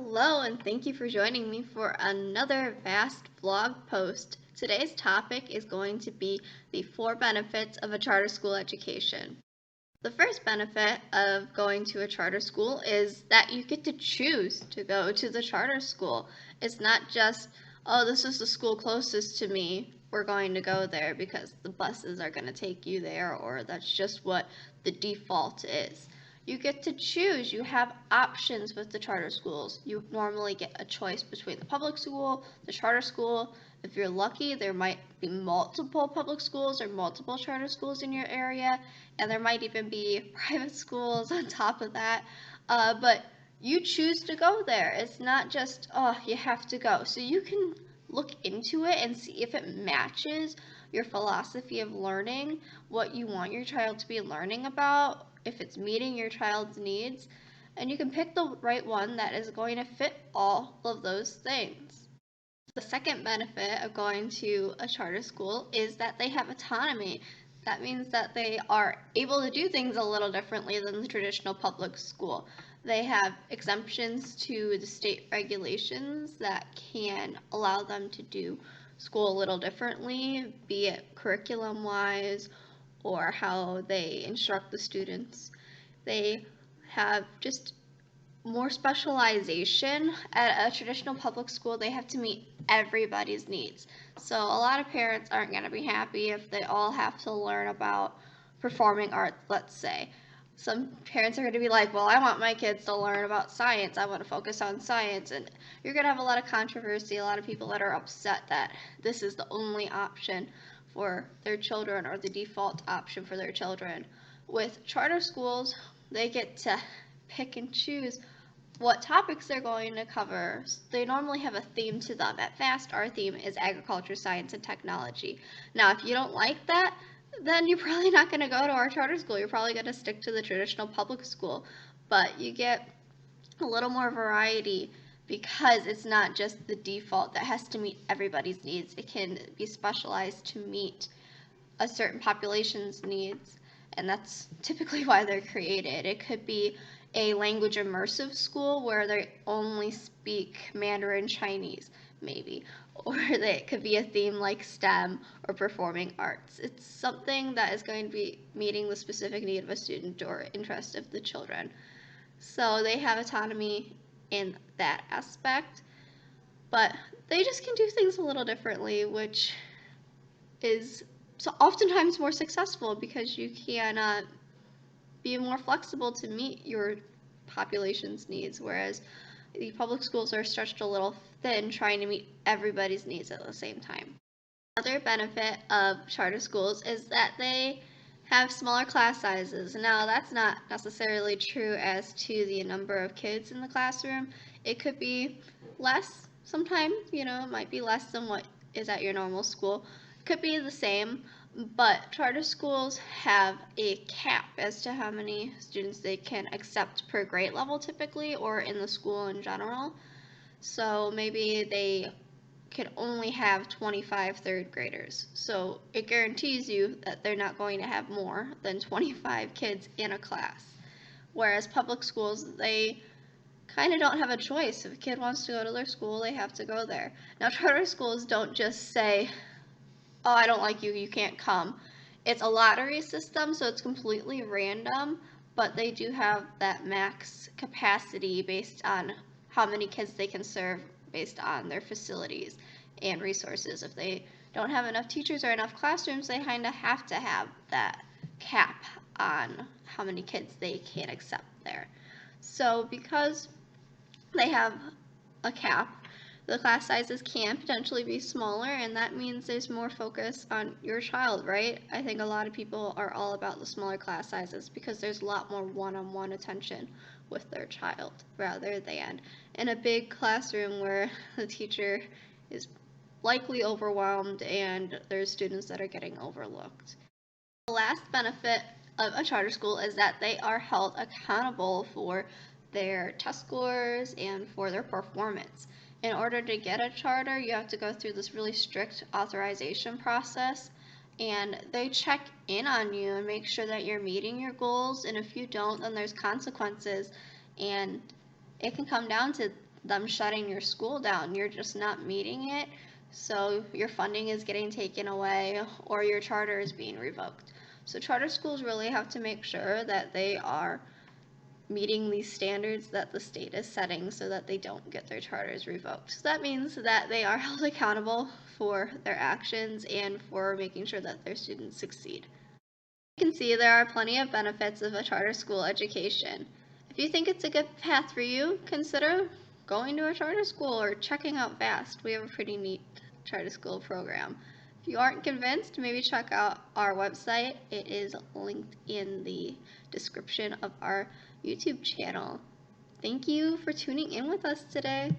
Hello, and thank you for joining me for another vast blog post. Today's topic is going to be the 4 benefits of a charter school education. The first benefit of going to a charter school is that you get to choose to go to the charter school. It's not just, oh, this is the school closest to me, we're going to go there because the buses are going to take you there, or that's just what the default is. You get to choose. You have options with the charter schools. You normally get a choice between the public school, the charter school. If you're lucky, there might be multiple public schools or multiple charter schools in your area, and there might even be private schools on top of that. But you choose to go there. It's not just, oh, you have to go. So you can look into it and see if it matches your philosophy of learning, what you want your child to be learning about, if it's meeting your child's needs, and you can pick the right one that is going to fit all of those things. The second benefit of going to a charter school is that they have autonomy. That means that they are able to do things a little differently than the traditional public school. They have exemptions to the state regulations that can allow them to do school a little differently, be it curriculum-wise or how they instruct the students. They have just more specialization. At a traditional public school, they have to meet everybody's needs. So a lot of parents aren't going to be happy if they all have to learn about performing arts, let's say. Some parents are going to be like, well, I want my kids to learn about science. I want to focus on science. And you're going to have a lot of controversy, a lot of people that are upset that this is the only option for their children or the default option for their children. With charter schools, they get to pick and choose what topics they're going to cover. They normally have a theme to them. At FAST, our theme is agriculture, science, and technology. Now, if you don't like that, then you're probably not going to go to our charter school. You're probably going to stick to the traditional public school. But you get a little more variety because it's not just the default that has to meet everybody's needs. It can be specialized to meet a certain population's needs, and that's typically why they're created. It could be a language immersive school where they only speak Mandarin Chinese, maybe, or it could be a theme like STEM or performing arts. It's something that is going to be meeting the specific need of a student or interest of the children. So they have autonomy in that aspect, but they just can do things a little differently, which is so oftentimes more successful because you can be more flexible to meet your population's needs, whereas the public schools are stretched a little thin trying to meet everybody's needs at the same time. Another benefit of charter schools is that they have smaller class sizes. Now, that's not necessarily true as to the number of kids in the classroom. It could be less sometimes, it might be less than what is at your normal school. It could be the same, but charter schools have a cap as to how many students they can accept per grade level typically, or in the school in general. So maybe they can only have 25 third graders. So it guarantees you that they're not going to have more than 25 kids in a class. Whereas public schools, they kind of don't have a choice. If a kid wants to go to their school, they have to go there. Now, charter schools don't just say, oh, I don't like you, you can't come. It's a lottery system, so it's completely random, but they do have that max capacity based on how many kids they can serve based on their facilities and resources. If they don't have enough teachers or enough classrooms, they kind of have to have that cap on how many kids they can accept there. So because they have a cap, the class sizes can potentially be smaller, and that means there's more focus on your child, right? I think a lot of people are all about the smaller class sizes because there's a lot more one-on-one attention with their child rather than in a big classroom where the teacher is likely overwhelmed and there's students that are getting overlooked. The last benefit of a charter school is that they are held accountable for their test scores and for their performance. In order to get a charter, you have to go through this really strict authorization process, and they check in on you and make sure that you're meeting your goals, and if you don't, then there's consequences, and it can come down to them shutting your school down. You're just not meeting it, so your funding is getting taken away or your charter is being revoked. So charter schools really have to make sure that they are meeting these standards that the state is setting so that they don't get their charters revoked. So that means that they are held accountable for their actions and for making sure that their students succeed. You can see there are plenty of benefits of a charter school education. If you think it's a good path for you, consider going to a charter school or checking out VAST. We have a pretty neat charter school program. If you aren't convinced, maybe check out our website. It is linked in the description of our YouTube channel. Thank you for tuning in with us today.